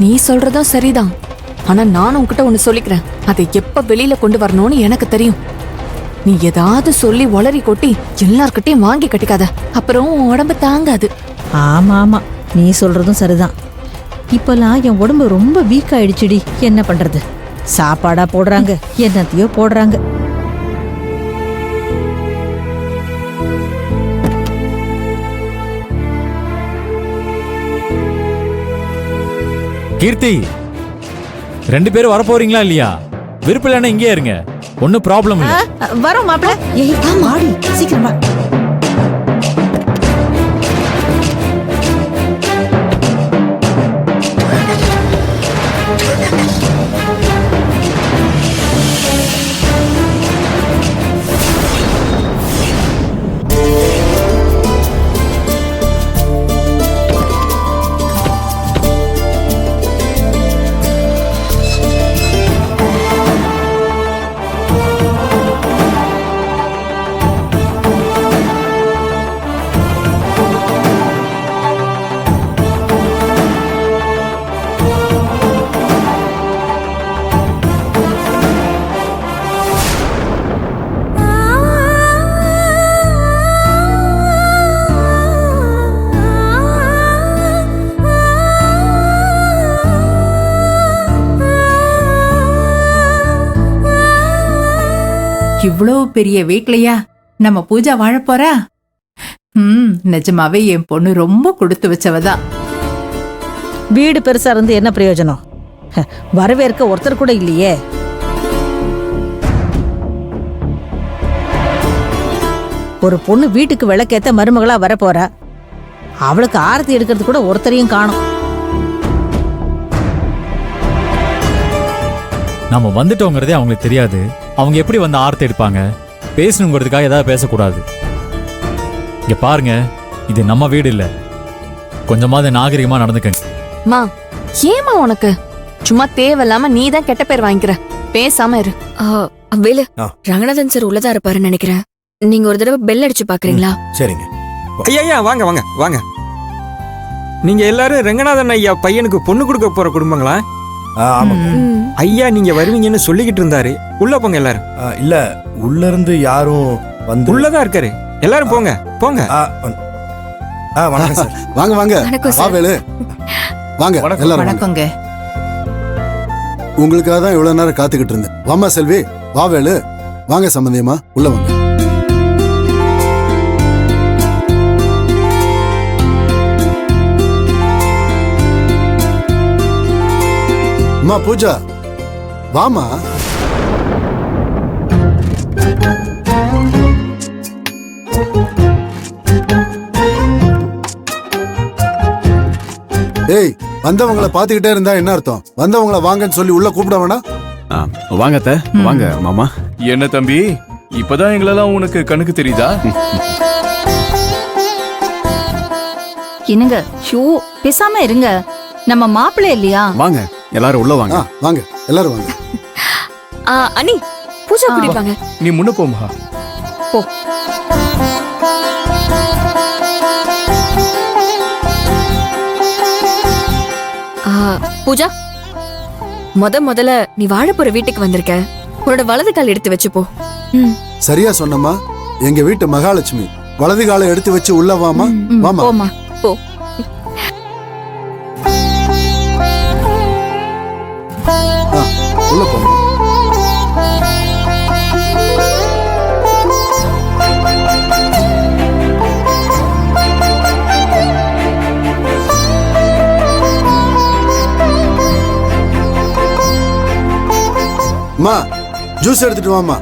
நீ சொல்றதும் சரிதான். ஆனா நானும் உன்கிட்ட ஒண்ணு சொல்லிக்கிறேன். அதை எப்ப வெளியில கொண்டு வரணும்னு எனக்கு தெரியும். நீ ஏதாவது சொல்லி ஒளறி கொட்டி எல்லார்கிட்டையும் வாங்கி கட்டிக்காத. அப்புறம் உன் உடம்பு தாங்காது. ஆமா ஆமா, நீ சொல்றதும் சரிதான். இப்பெல்லாம் என் உடம்பு ரொம்ப வீக் ஆயிடுச்சுடி. என்ன பண்றது? சாப்பாடா போடுறாங்க, என்னத்தையோ போடுறாங்க. கீர்த்தி, 2 பேரும் வர போறீங்களா இல்லையா? விருப்பம் இல்லைன்னா இங்கே இருங்க, ஒன்னும் ப்ராப்ளம் இல்ல. வரோம் மாப்பிள்ள. ஏய் மாடி, சீக்கிரமா. இவ்வளவு பெரிய வீட்லயா நம்ம பூஜா வாழ போறா? நிஜமாவே என் பொண்ணு ரொம்ப கொடுத்து வச்சவதான். வீடு பெருசா இருந்து என்ன பிரயோஜனம்? வரவேற்க ஒருத்தர் கூட இல்லையே. ஒரு பொண்ணு வீட்டுக்கு விளக்கேத்த மருமகளா வர போறா. அவளுக்கு ஆரத்தி எடுக்கிறது கூட ஒருத்தரையும் காணும். நாம வந்துட்டோங்கிறதே அவங்களுக்கு தெரியாது. அவங்க எப்படி வந்து ஆர்த்தி எடுப்பாங்க? பேசணுங்கிறதுக்காக ஏதாவது பேசக்கூடாது. இங்க பாருங்க, இது நம்ம வீடு இல்ல. கொஞ்சமாவது நாகரிகமா நடந்துக்கங்க. மா, ஏமா உனக்கு சும்மா தேவையில்லாம நீ தான் கெட்ட பேர் வாங்கிக்கிற. பேசாம இரு. வேலு, ரங்கநாதன் சார் உள்ளதா இருப்பாருன்னு நினைக்கிறேன். நீங்க ஒரு தடவை பெல் அடிச்சு பாக்குறீங்களா? சரிங்க. ஐயா வாங்க வாங்க வாங்க. நீங்க எல்லாரும் ரங்கநாதன் ஐயா பையனுக்கு பொண்ணு கொடுக்க போற குடும்பங்களா? ஐயா நீங்க வருவீங்கன்னு சொல்லிக்கிட்டு இருந்தாரு. உள்ள போங்க எல்லாரும். இல்ல, உள்ள இருந்து யாரும் வந்து உள்ளதா இருக்காரு. எல்லாரும் போங்க போங்க. வணக்கம் சார். வாங்க வாங்க. வா வேலு, வாங்க எல்லாரும். வணக்கங்க. உங்களுக்காக தான் இவ்வளவு நேரம் காத்துக்கிட்டு இருந்தேன். வாமா செல்வி, வா வேலு, வாங்க சம்பந்தியமா, உள்ள வாங்க. அம்மா பூஜா, வாமா. ஏய், வந்தவங்களை பாத்துக்கிட்டே இருந்தா என்ன அர்த்தம்? வந்தவங்களை வாங்கன்னு சொல்லி உள்ள கூப்பிட வேணா? வாங்க அத்தை, வாங்க மாமா. என்ன தம்பி, இப்பதான் எங்களெல்லாம் உனக்கு கணக்கு தெரியுதா? என்னங்க, ஷூ பேசாம இருங்க. நம்ம மாப்பிள்ளை இல்லையா? வாங்க எல்லாரும் உள்ள வாங்க. வாங்க எல்லாரும் வாங்க. அண்ணி, பூஜா கூட்டிட்டு வாங்க. நீ முன்ன போமா. போ. பூஜா, முதல்ல நீ வாழ போற வீட்டுக்கு வந்திருக்க. உன்னோட வலது கால் எடுத்து வச்சு போ. சரியா சொன்னம்மா. எங்க வீட்டு மகாலட்சுமி வலது காலை எடுத்து வச்சு உள்ள வாமா. வாமா. போமா போ. உள்ள போமா. அம்மா, ஜூஸ் எடுத்துட்டு வாமா.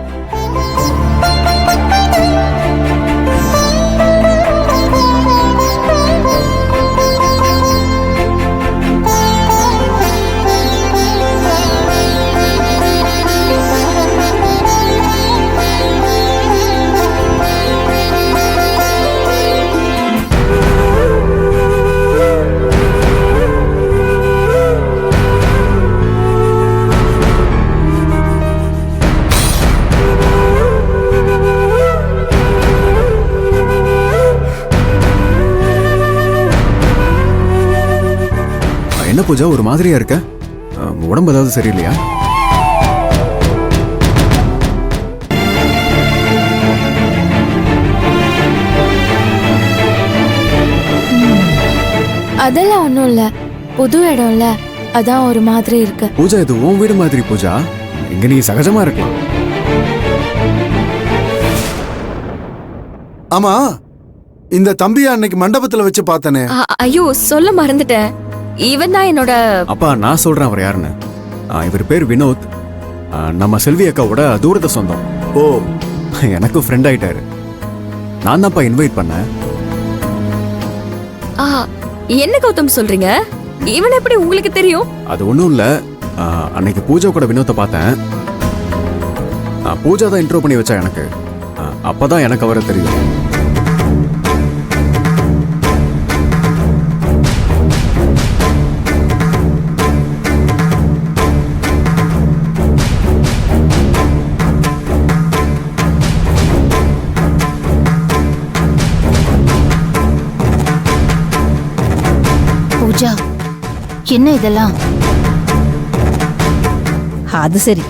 பூஜா ஒரு மாதிரியா இருக்க? உடம்பு ஏதாவது சரியில்லையா? அதெல்லாம் ஒண்ணும் இல்ல, புது இடம்ல, அதான் ஒரு மாதிரி இருக்கு. பூஜா இது உன் வீடு மாதிரி பூஜா, இங்க நீ சகஜமா இருக்கலாம். ஆமா, இந்த தம்பியை அன்னைக்கு மண்டபத்துல வச்சு பார்த்தனே. ஐயோ சொல்ல மறந்துட்டேன். இவன் தான் என்னோட அப்பா. நான் சொல்றேன் அவர் யாருன்னு. இவர் பேர் வினோத். நம்ம செல்வி அக்காவோட தூரத்தை சொந்தம். ஓ, எனக்கும் ஃப்ரெண்ட் ஆயிட்டாரு. நான் தான்ப்பா இன்வைட் பண்ணேன். என்ன கௌதம் சொல்றீங்க? இவன் எப்படி உங்களுக்கு தெரியும்? அது ஒண்ணும் இல்ல. அன்னைக்கு பூஜா கூட வினோத்தை பார்த்தேன். பூஜா தான் இன்ட்ரோ பண்ணி வச்சா எனக்கு. அப்பதான் எனக்கு அவரை தெரியும். பூஜா, என்ன இதெல்லாம்? அது சரி,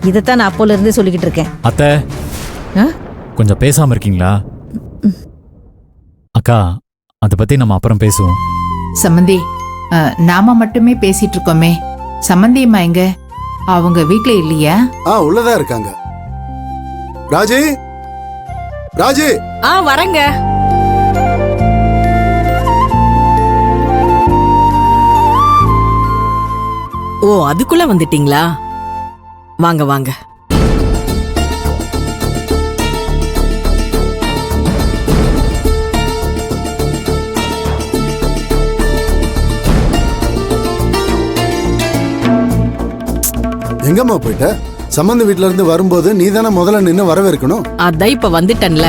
இதைத்தான் நான் அப்போல இருந்தே சொல்லிக்கிட்டு இருக்கேன். அத்தை, ஆ? கொஞ்சம் பேசாம இருக்கீங்களா? அக்கா, அதை பத்தி நம்ம அப்புறம் பேசுவோம். சம்மந்தி, நாம மட்டுமே பேசிட்டு இருக்கோமே, சம்மந்தியம்மா எங்க? அவங்க வீட்ல இல்லையா? உள்ளதா இருக்காங்க. ராஜி, ராஜி. வரங்க. ஓ, அதுக்குள்ள வந்துட்டீங்களா? வாங்க வாங்க. எங்கம்மா போயிட்ட? சம்பந்த வீட்ல இருந்து வரும்போது நீ தானே முதல்ல நின்னு வரவேற்கணும். அதான் இப்ப வந்துட்டன்ல.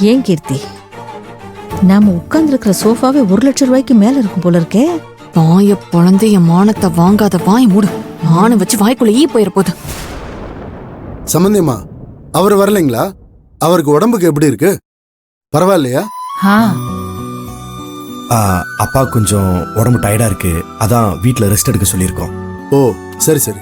ஏன் கீர்த்தி, நாம உட்கார்ந்து இருக்கிற சோஃபாவே 1,00,000 ரூபாய்க்கு மேல இருக்கும் போல இருக்கே. வாய பொழந்து என் மானத்தை வாங்காத, வாய் மூடு. மானம் வச்சு வாய்க்குள்ள ஈ போயிட போகுது. சம்பந்தியம்மா, அவர் வரலைங்களா? அவருக்கு உடம்புக்கு எப்படி இருக்கு? பரவாயில்லையா? அப்பா கொஞ்சம் உடம்பு டயர்டா இருக்கு, அதான் வீட்ல ரெஸ்ட் எடுக்க சொல்லியிருக்கோம். ஓ, சரி சரி.